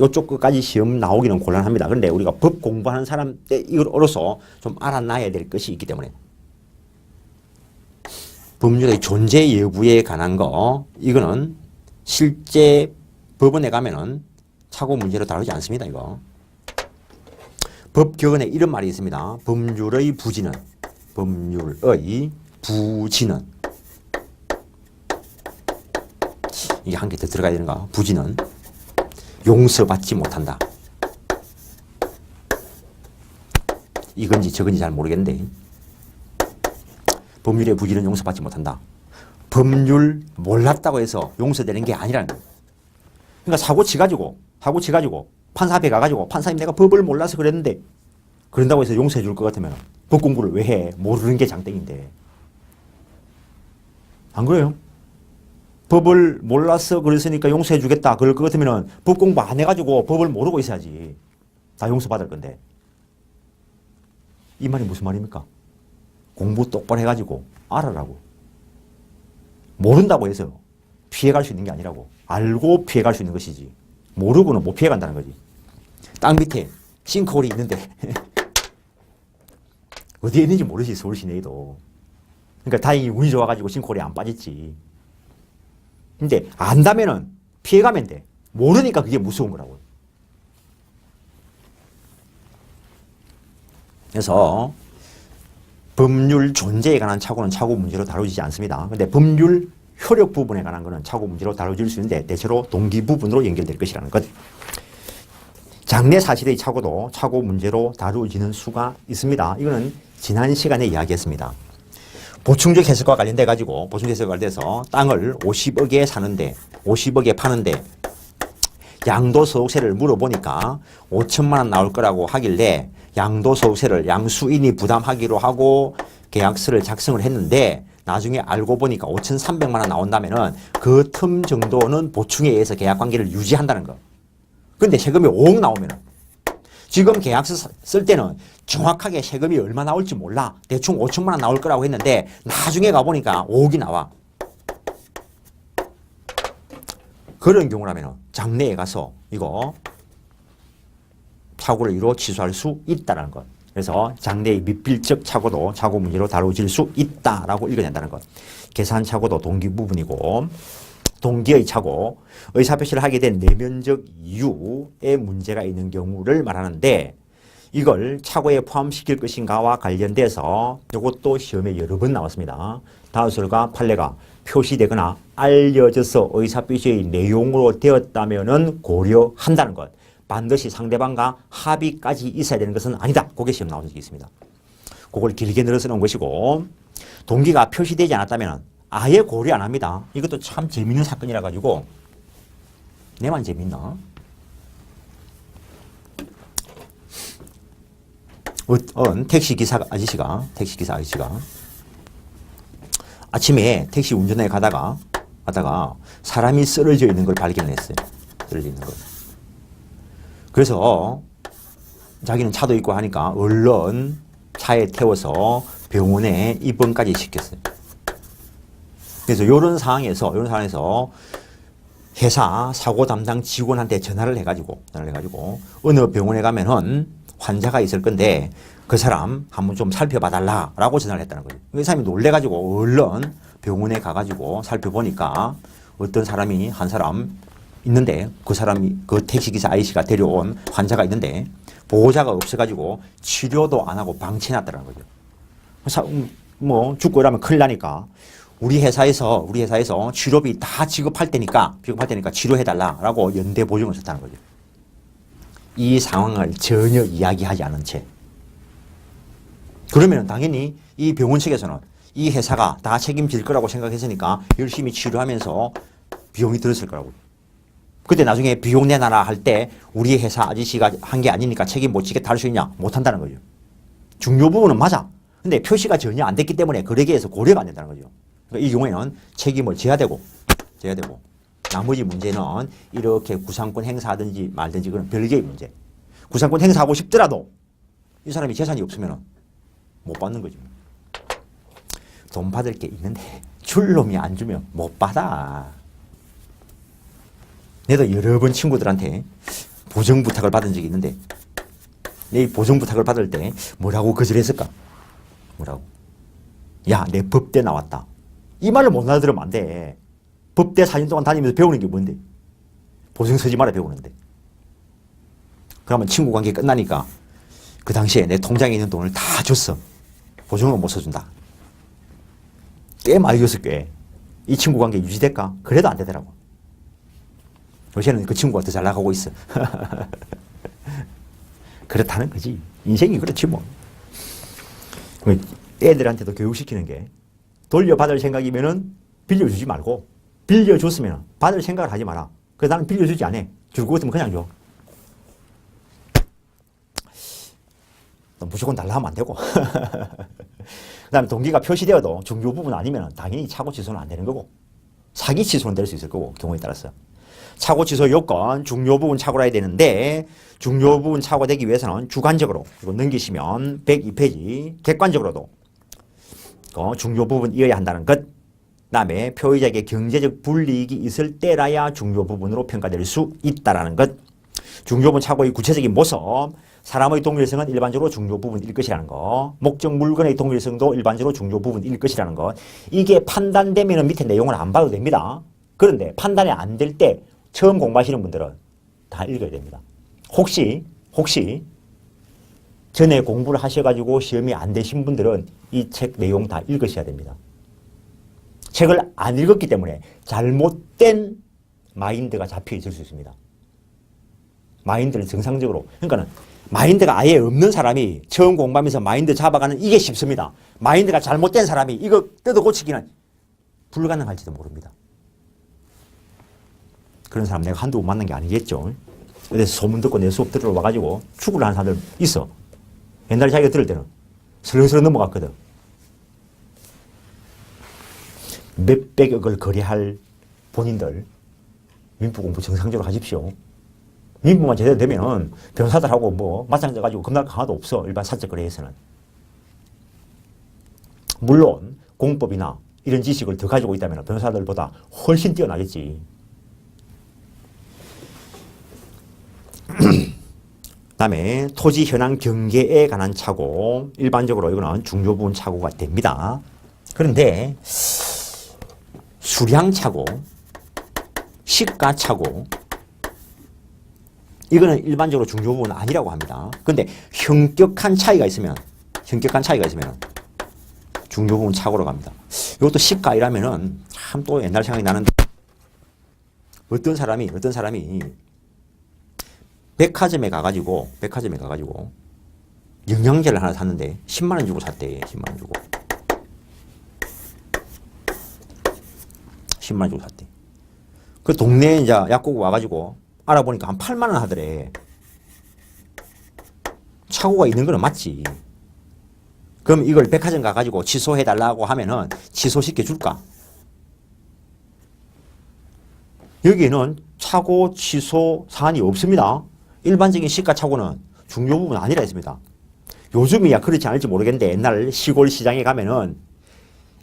이쪽 끝까지 시험 나오기는 곤란합니다. 그런데 우리가 법 공부하는 사람 이로서 좀 알아놔야 될 것이 있기 때문에 법률의 존재 여부에 관한 거 이거는 실제 법원에 가면은 착오 문제로 다루지 않습니다. 이거 법규원에 이런 말이 있습니다. 법률의 부지는 이게 한 개 더 들어가야 되는가? 부지는 용서받지 못한다. 이건지 저건지 잘 모르겠는데 법률의 부지는 용서받지 못한다. 법률 몰랐다고 해서 용서되는 게 아니라는 거예요. 그러니까 사고 치가지고 판사 앞에 가가지고 판사님 내가 법을 몰라서 그랬는데 그런다고 해서 용서해 줄 것 같으면 법 공부를 왜 해? 모르는 게 장땡인데. 안 그래요? 법을 몰라서 그랬으니까 용서해 주겠다. 그럴 것 같으면 법 공부 안 해가지고 법을 모르고 있어야지. 다 용서받을 건데. 이 말이 무슨 말입니까? 공부 똑바로 해가지고 알아라고. 모른다고 해서 피해갈 수 있는 게 아니라고. 알고 피해갈 수 있는 것이지. 모르고는 못 피해간다는 거지. 땅 밑에 싱크홀이 있는데 어디에 있는지 모르지 서울 시내에도. 그러니까 다행히 운이 좋아가지고 싱크홀에 안 빠졌지. 근데 안다면은 피해가면 돼. 모르니까 그게 무서운 거라고요. 그래서 법률 존재에 관한 착오는 착오 문제로 다루어지지 않습니다. 근데 법률 효력 부분에 관한 거는 착오 문제로 다뤄질 수 있는데 대체로 동기 부분으로 연결될 것이라는 것. 장래 사실의 착오도 착오 문제로 다루어지는 수가 있습니다. 이거는 지난 시간에 이야기했습니다. 보충적 해석과 관련돼 가지고 보충적 해석과 관련돼서 땅을 50억에 사는데 50억에 파는데 양도소득세를 물어보니까 5천만 원 나올 거라고 하길래 양도소득세를 양수인이 부담하기로 하고 계약서를 작성을 했는데 나중에 알고 보니까 5,300만 원 나온다면은 그 틈 정도는 보충에 의해서 계약 관계를 유지한다는 거. 근데 세금이 5억 나오면은 지금 계약서 쓸 때는 정확하게 세금이 얼마 나올지 몰라. 대충 5천만 원 나올 거라고 했는데 나중에 가보니까 5억이 나와. 그런 경우라면 장래에 가서 이거 착오를 이루어 취소할 수 있다는 것. 그래서 장래의 미필적 착오도 착오 문제로 다루어질 수 있다라고 읽어낸다는 것. 계산 착오도 동기 부분이고 동기의 착오, 의사표시를 하게 된 내면적 이유에 문제가 있는 경우를 말하는데 이걸 착오에 포함시킬 것인가와 관련돼서 이것도 시험에 여러 번 나왔습니다. 다수설과 판례가 표시되거나 알려져서 의사표시의 내용으로 되었다면 고려한다는 것. 반드시 상대방과 합의까지 있어야 되는 것은 아니다. 그게 시험 나온 적이 있습니다. 그걸 길게 늘어서 놓은 것이고 동기가 표시되지 않았다면 아예 고려 안 합니다. 이것도 참 재밌는 사건이라 가지고 내만 재밌나? 택시기사 아저씨가 아침에 택시 운전해 가다가 사람이 쓰러져 있는 걸 발견했어요. 쓰러져 있는 걸. 그래서 자기는 차도 있고 하니까 얼른 차에 태워서 병원에 입원까지 시켰어요. 그래서 이런 상황에서 회사 사고 담당 직원한테 전화를 해가지고 어느 병원에 가면은 환자가 있을 건데 그 사람 한번 좀 살펴봐달라라고 전화를 했다는 거예요. 그 사람이 놀래가지고 얼른 병원에 가가지고 살펴보니까 어떤 사람이 한 사람 있는데 그 사람이 그 택시기사 아저씨가 데려온 환자가 있는데 보호자가 없어가지고 치료도 안 하고 방치해놨다는 거죠. 뭐 죽고 이러면 큰일 나니까 우리 회사에서 치료비 다 지급할 테니까 치료해달라라고 연대 보증을 썼다는 거죠. 이 상황을 전혀 이야기하지 않은 채. 그러면 당연히 이 병원 측에서는 이 회사가 다 책임질 거라고 생각했으니까 열심히 치료하면서 비용이 들었을 거라고. 그때 나중에 비용 내놔라 할 때 우리 회사 아저씨가 한 게 아니니까 책임 못 지겠다 할 수 있냐? 못 한다는 거죠. 중요 부분은 맞아. 근데 표시가 전혀 안 됐기 때문에 거래계에서 고려가 안 된다는 거죠. 그러니까 이 경우에는 책임을 져야 되고 나머지 문제는 이렇게 구상권 행사하든지 말든지 그런 별개의 문제. 구상권 행사하고 싶더라도 이 사람이 재산이 없으면 못 받는 거죠. 돈 받을 게 있는데 줄 놈이 안 주면 못 받아. 내도 여러 번 친구들한테 보정 부탁을 받은 적이 있는데 내 보정 부탁을 받을 때 뭐라고 거절했을까? 뭐라고? 야, 내 법대 나왔다. 이 말을 못 알아들으면 안 돼. 법대 4년 동안 다니면서 배우는 게 뭔데? 보증 서지 마라 배우는데. 그러면 친구 관계 끝나니까 그 당시에 내 통장에 있는 돈을 다 줬어. 보증은 못 써준다. 꽤 많이 줬을 꽤. 이 친구 관계 유지될까? 그래도 안 되더라고. 요새는 그 친구가 더 잘 나가고 있어. 그렇다는 거지. 인생이 그렇지 뭐. 애들한테도 교육시키는 게 돌려받을 생각이면은 빌려주지 말고 빌려줬으면 받을 생각을 하지 마라. 그래서 나는 빌려주지 않아. 줄 거 같으면 그냥 줘. 무조건 달라 하면 안 되고. 그 다음에 동기가 표시되어도 중요 부분 아니면 당연히 차고 취소는 안 되는 거고 사기 취소는 될 수 있을 거고 경우에 따라서. 차고 취소 요건 중요 부분 착오라 해야 되는데 중요 부분 착오되기 위해서는 주관적으로 이거 넘기시면 102페이지 객관적으로도 중요 부분 이어야 한다는 것. 그다음에 표의자에게 경제적 불이익이 있을 때라야 중요 부분으로 평가될 수 있다라는 것. 중요 부분 착오의 구체적인 모습. 사람의 동일성은 일반적으로 중요 부분일 것이라는 거. 목적 물건의 동일성도 일반적으로 중요 부분일 것이라는 것. 이게 판단되면 밑에 내용을 안 봐도 됩니다. 그런데 판단이 안 될 때 처음 공부하시는 분들은 다 읽어야 됩니다. 혹시 전에 공부를 하셔가지고 시험이 안 되신 분들은 이 책 내용 다 읽으셔야 됩니다. 책을 안 읽었기 때문에 잘못된 마인드가 잡혀 있을 수 있습니다. 마인드를 정상적으로. 그러니까는 마인드가 아예 없는 사람이 처음 공부하면서 마인드 잡아가는 이게 쉽습니다. 마인드가 잘못된 사람이 이거 뜯어 고치기는 불가능할지도 모릅니다. 그런 사람 내가 한두 번 만난 게 아니겠죠. 그래서 소문 듣고 내 수업 들으러 와가지고 축구를 하는 사람들 있어. 옛날에 자기가 들을 때는 슬렁슬렁 넘어갔거든. 몇백억을 거래할 본인들 민법 공부 정상적으로 하십시오. 민법만 제대로 되면은 변호사들하고 뭐 맞짱 떠가지고 겁날 거 하나도 없어. 일반 사적 거래에서는. 물론 공법이나 이런 지식을 더 가지고 있다면 변호사들보다 훨씬 뛰어나겠지. 그다음에 토지 현황 경계에 관한 착오. 일반적으로 이거는 중요 부분 착오가 됩니다. 그런데 수량 착오, 시가 착오 이거는 일반적으로 중요 부분은 아니라고 합니다. 그런데 현격한 차이가 있으면 중요 부분 착오로 갑니다. 이것도 시가이라면은 참 또 옛날 생각이 나는데 어떤 사람이 백화점에 가가지고 영양제를 하나 샀는데 10만 원 주고 샀대. 10만 원 주고. 10만 원 주고 샀대. 그 동네에 이제 약국 와가지고 알아보니까 한 8만 원 하더래. 착오가 있는 거는 맞지. 그럼 이걸 백화점 가가지고 취소해달라고 하면은 취소시켜 줄까? 여기에는 착오 취소 사안이 없습니다. 일반적인 시가 착오는 중요 부분 아니라 했습니다. 요즘이야 그렇지 않을지 모르겠는데 옛날 시골 시장에 가면은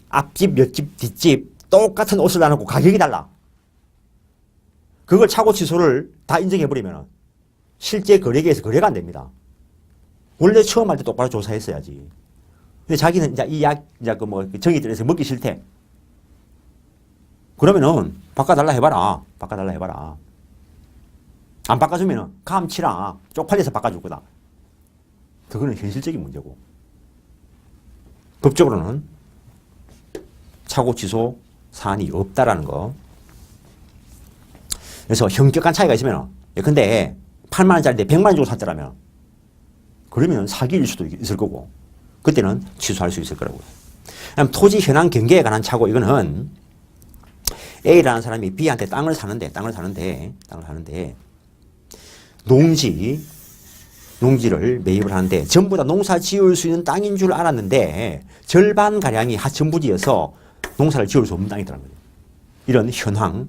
앞집, 옆집, 뒷집 똑같은 옷을 안 하고 가격이 달라. 그걸 착오 취소를 다 인정해버리면 실제 거래계에서 거래가 안 됩니다. 원래 처음 할 때 똑바로 조사했어야지. 근데 자기는 이제 이 약, 이제 그 뭐 정의들에서 먹기 싫대. 그러면은 바꿔달라 해봐라. 안 바꿔주면은 감치라. 쪽팔려서 바꿔줄 거다. 그거는 현실적인 문제고. 법적으로는 착오 취소 사안이 없다라는 거. 그래서 현격한 차이가 있으면, 근데 8만 원짜리인데 100만 원 주고 샀더라면, 그러면 사기일 수도 있을 거고, 그때는 취소할 수 있을 거라고요. 그다음 토지 현황 경계에 관한 착오, 이거는 A라는 사람이 B한테 땅을 사는데 농지를 매입을 하는데 전부 다 농사 지을 수 있는 땅인 줄 알았는데 절반가량이 하천부지여서 농사를 지을 수 없는 땅이더라는 거예요. 이런 현황,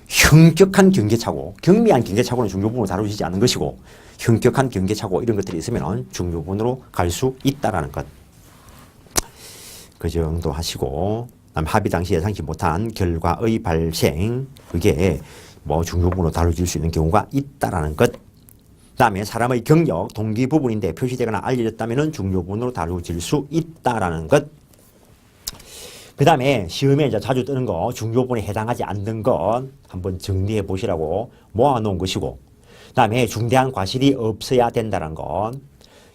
현격한 경계착오, 경미한 경계착오는 중요부분으로 다루어지지 않는 것이고 현격한 경계착오 이런 것들이 있으면 중요부분으로 갈 수 있다라는 것. 그 정도 하시고 그다음 합의 당시 예상치 못한 결과의 발생 그게 뭐 중요부분으로 다뤄질 수 있는 경우가 있다라는 것. 그다음에 사람의 경력, 동기 부분인데 표시되거나 알려졌다면 중요부분으로 다뤄질 수 있다라는 것. 그 다음에 시험에 이제 자주 뜨는 거 중요부분에 해당하지 않는 것 한번 정리해 보시라고 모아놓은 것이고 그 다음에 중대한 과실이 없어야 된다는 것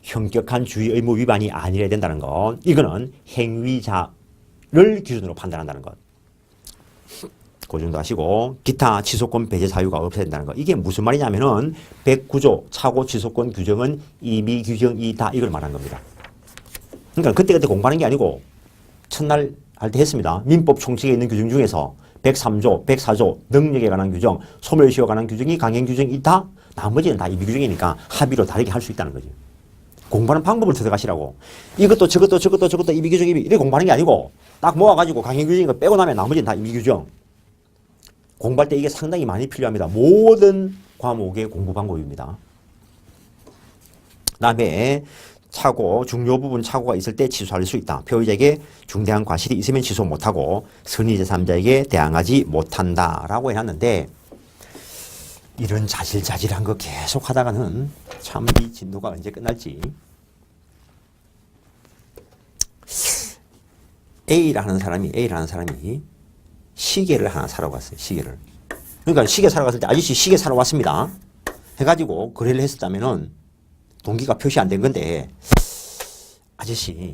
현격한 주의 의무 위반이 아니래야 된다는 것 이거는 행위자를 기준으로 판단한다는 것. 그 정도 하시고 기타 취소권 배제 사유가 없어야 된다는 거. 이게 무슨 말이냐면은 109조 차고 취소권 규정은 임의 규정이다 이걸 말한 겁니다. 그러니까 그때 공부하는 게 아니고 첫날 할 때 했습니다. 민법 총칙에 있는 규정 중에서 103조, 104조 능력에 관한 규정, 소멸시효에 관한 규정이 강행 규정이 있다. 나머지는 다 임의 규정이니까 합의로 다르게 할 수 있다는 거지. 공부하는 방법을 들어가시라고. 이것도 저것도 임의 규정 이렇게 공부하는 게 아니고 딱 모아가지고 강행 규정인 거 빼고 나면 나머지는 다 임의 규정. 공부할 때 이게 상당히 많이 필요합니다. 모든 과목의 공부 방법입니다. 그다음에 착오, 중요 부분 착오가 있을 때 취소할 수 있다. 표의자에게 중대한 과실이 있으면 취소 못하고 선의 제3자에게 대항하지 못한다라고 해놨는데 이런 자질자질한 거 계속 하다가는 참 이 진도가 언제 끝날지. A라는 사람이 시계를 하나 사러 갔어요. 시계를. 그러니까 시계 사러 갔을 때 아저씨 시계 사러 왔습니다. 해가지고 거래를 했었다면은 동기가 표시 안 된 건데 아저씨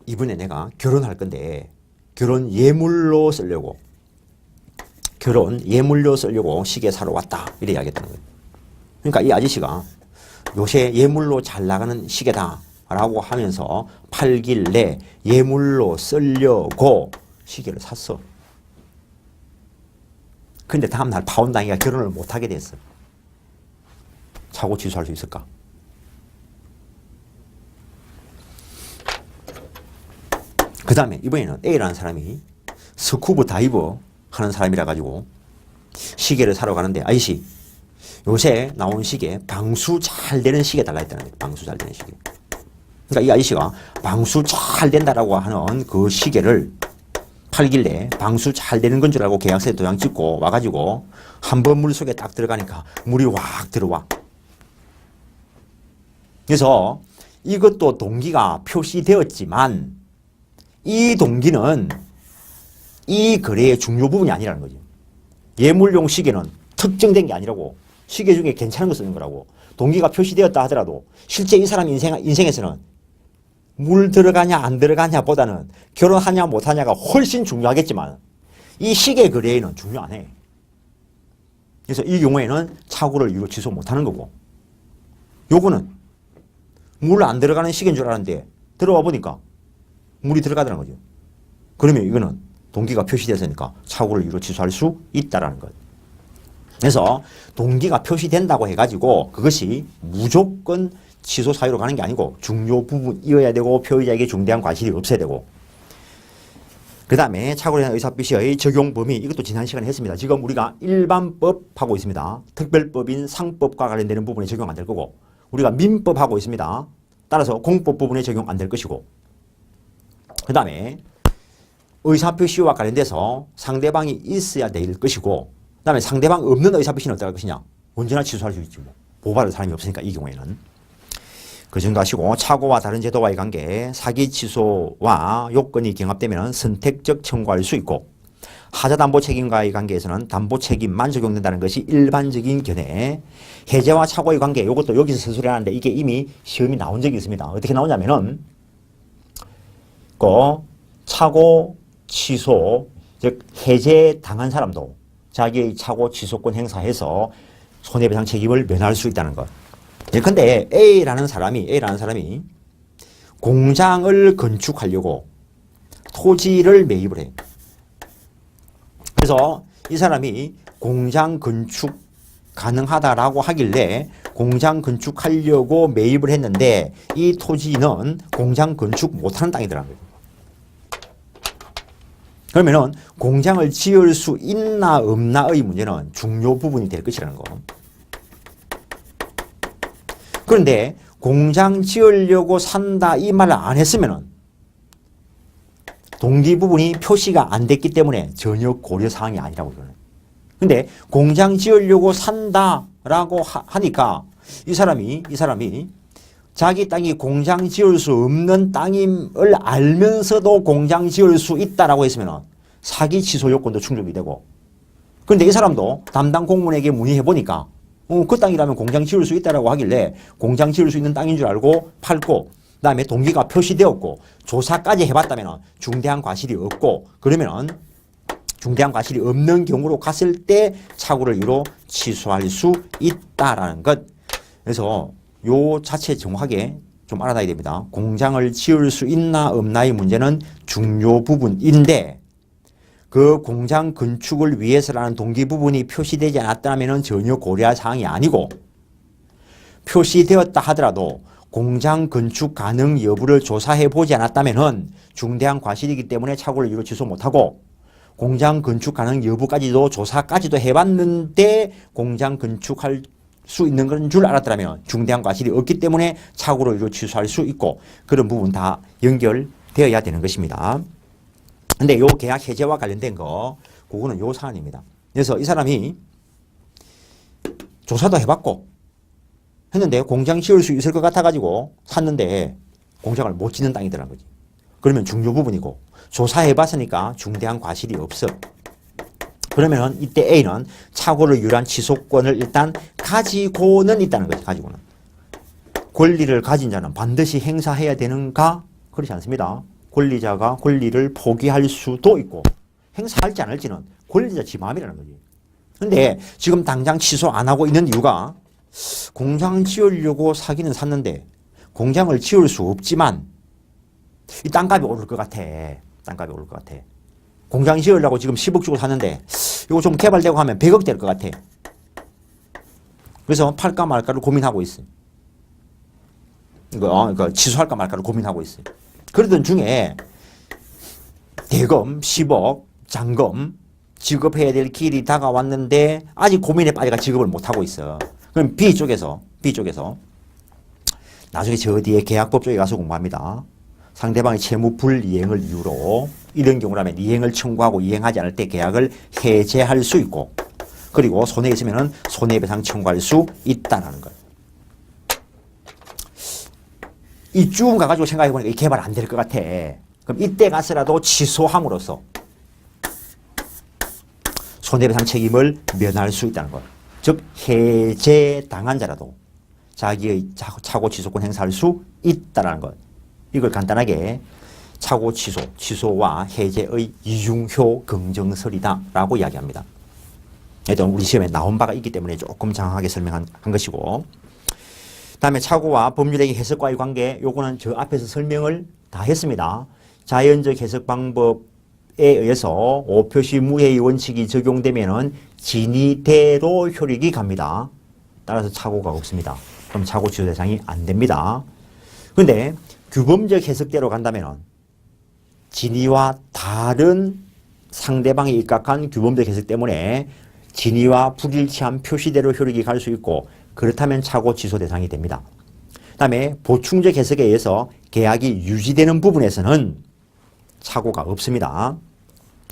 이번에 내가 결혼할 건데 결혼 예물로 쓰려고 시계 사러 왔다 이래 이야기했다는 거예요. 그러니까 이 아저씨가 요새 예물로 잘 나가는 시계다 라고 하면서 팔길래 예물로 쓰려고 시계를 샀어. 근데 다음날 파혼당이가 결혼을 못하게 됐어. 착오 취소할 수 있을까? 그 다음에 이번에는 A라는 사람이 스쿠버 다이버 하는 사람이라 가지고 시계를 사러 가는데 아저씨 요새 나온 시계 방수 잘 되는 시계 달라 했다는 거예요. 방수 잘 되는 시계. 그러니까 이 아저씨가 방수 잘 된다라고 하는 그 시계를 팔길래 방수 잘 되는 건 줄 알고 계약서에 도장 찍고 와가지고 한번 물 속에 딱 들어가니까 물이 확 들어와. 그래서 이것도 동기가 표시되었지만 이 동기는 이 거래의 중요 부분이 아니라는 거죠. 예물용 시계는 특정된 게 아니라고 시계 중에 괜찮은 거 쓰는 거라고. 동기가 표시되었다 하더라도 실제 이 사람 인생에서는 물 들어가냐 안 들어가냐 보다는 결혼하냐 못하냐가 훨씬 중요하겠지만 이 시계 거래에는 중요 안 해. 그래서 이 경우에는 착오를 이유로 취소 못하는 거고 요거는 물 안 들어가는 시계인 줄 알았는데 들어와 보니까 물이 들어가더라는 거죠. 그러면 이거는 동기가 표시되었으니까 착오를 이유로 취소할 수 있다라는 것. 그래서 동기가 표시된다고 해가지고 그것이 무조건 취소 사유로 가는 게 아니고 중요 부분이어야 되고 표의자에게 중대한 과실이 없어야 되고 그 다음에 착오에 대한 의사표시의 적용 범위 이것도 지난 시간에 했습니다. 지금 우리가 일반법 하고 있습니다. 특별법인 상법과 관련되는 부분에 적용 안 될 거고 우리가 민법 하고 있습니다. 따라서 공법 부분에 적용 안 될 것이고 그 다음에 의사표시와 관련돼서 상대방이 있어야 될 것이고 그 다음에 상대방 없는 의사표시는 어떻게 할 것이냐. 언제나 취소할 수 있지 뭐. 보발할 사람이 없으니까 이 경우에는. 그 정도 하시고 착오와 다른 제도와의 관계 사기 취소와 요건이 경합되면 선택적 청구할 수 있고 하자담보 책임과의 관계에서는 담보 책임만 적용된다는 것이 일반적인 견해. 해제와 착오의 관계 이것도 여기서 서술해놨는데 이게 이미 시험이 나온 적이 있습니다. 어떻게 나오냐면은 그 착오 취소 즉 해제 당한 사람도 자기의 착오 취소권 행사해서 손해배상 책임을 면할 수 있다는 것. 예컨대 A라는 사람이 공장을 건축하려고 토지를 매입을 해. 그래서 이 사람이 공장 건축 가능하다라고 하길래 공장 건축하려고 매입을 했는데 이 토지는 공장 건축 못하는 땅이더라고요. 그러면은 공장을 지을 수 있나 없나의 문제는 중요 부분이 될 것이라는 거. 그런데 공장 지으려고 산다 이 말을 안 했으면은 동기 부분이 표시가 안 됐기 때문에 전혀 고려 사항이 아니라고 그러는. 근데 공장 지으려고 산다라고 하니까 이 사람이 자기 땅이 공장 지을 수 없는 땅임을 알면서도 공장 지을 수 있다라고 했으면 사기 취소 요건도 충족이 되고, 그런데 이 사람도 담당 공무원에게 문의해 보니까 그 땅이라면 공장 지을 수 있다라고 하길래 공장 지을 수 있는 땅인 줄 알고 팔고, 그다음에 동기가 표시되었고 조사까지 해봤다면 중대한 과실이 없고, 그러면 중대한 과실이 없는 경우로 갔을 때 착오를 이유로 취소할 수 있다라는 것. 그래서 요 자체 정확하게 좀 알아놔야 됩니다. 공장을 지을 수 있나 없나의 문제는 중요 부분인데 그 공장 건축을 위해서라는 동기 부분이 표시되지 않았다면 전혀 고려할 사항이 아니고, 표시되었다 하더라도 공장 건축 가능 여부를 조사해 보지 않았다면 중대한 과실이기 때문에 착오를 이유로 취소 못하고, 공장 건축 가능 여부까지도 조사까지도 해봤는데 공장 건축할 수 있는 건 줄 알았더라면 중대한 과실이 없기 때문에 착오로 이루 취소할 수 있고, 그런 부분 다 연결되어야 되는 것입니다. 근데 요 계약 해제와 관련된 거, 그거는 요 사안입니다. 그래서 이 사람이 조사도 해봤고 했는데 공장 지을 수 있을 것 같아가지고 샀는데 공장을 못 짓는 땅이더라는 거지. 그러면 중요 부분이고 조사해봤으니까 중대한 과실이 없어. 그러면 이때 A는 착오를 유한 취소권을 일단 가지고는 있다는 거죠. 가지고는. 권리를 가진 자는 반드시 행사해야 되는가? 그렇지 않습니다. 권리자가 권리를 포기할 수도 있고 행사할지 안 할지는 권리자 지 마음이라는 거지. 근데 지금 당장 취소 안 하고 있는 이유가 공장 지으려고 사기는 샀는데 공장을 지을 수 없지만 이 땅값이 오를 것 같아. 땅값이 오를 것 같아. 공장 지으려고 지금 10억 주고 샀는데 이거 좀 개발되고 하면 100억 될 것 같아. 그래서 팔까 말까를 고민하고 있어요. 이거 취소할까 말까를 고민하고 있어요. 그러던 중에 대금 10억 잔금 지급해야 될 길이 다가왔는데 아직 고민에 빠져가 지급을 못하고 있어. 그럼 B쪽에서 나중에 저 뒤에 계약법 쪽에 가서 공부합니다. 상대방의 채무 불이행을 이유로 이런 경우라면 이행을 청구하고 이행하지 않을 때 계약을 해제할 수 있고, 그리고 손해에 있으면 손해배상 청구할 수 있다는 것. 이쯤 가가지고 생각해보니까 이 개발 안 될 것 같아. 그럼 이때 가서라도 취소함으로써 손해배상 책임을 면할 수 있다는 것. 즉 해제당한 자라도 자기의 착오 취소권 행사할 수 있다는 것. 이걸 간단하게 착오 취소와 해제의 이중효 긍정설이다라고 이야기합니다. 일단 우리 시험에 나온 바가 있기 때문에 조금 장황하게 설명한 것이고, 다음에 착오와 법률행위 해석과의 관계, 요거는 저 앞에서 설명을 다 했습니다. 자연적 해석 방법에 의해서 오표시 무해의 원칙이 적용되면은 진위대로 효력이 갑니다. 따라서 착오가 없습니다. 그럼 착오 취소 대상이 안 됩니다. 그런데 규범적 해석대로 간다면 진위와 다른 상대방이 입각한 규범적 해석 때문에 진위와 불일치한 표시대로 효력이 갈 수 있고, 그렇다면 착오 취소 대상이 됩니다. 그 다음에 보충적 해석에 의해서 계약이 유지되는 부분에서는 착오가 없습니다.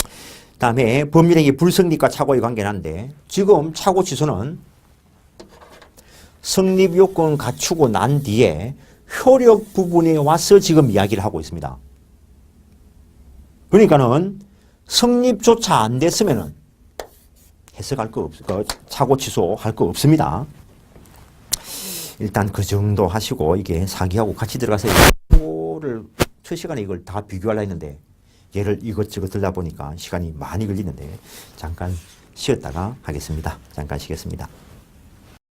그 다음에 법률행위 불성립과 착오의 관계는 한데, 지금 착오 취소는 성립 요건 갖추고 난 뒤에 효력 부분에 와서 지금 이야기를 하고 있습니다. 그러니까는 성립조차 안 됐으면은 해석할 거 착오 취소할 거 없습니다. 일단 그 정도 하시고, 이게 사기하고 같이 들어가서 이거를 첫 시간에 이걸 다 비교하려 했는데 얘를 이것저것 들다 보니까 시간이 많이 걸리는데 잠깐 쉬었다가 하겠습니다. 잠깐 쉬겠습니다.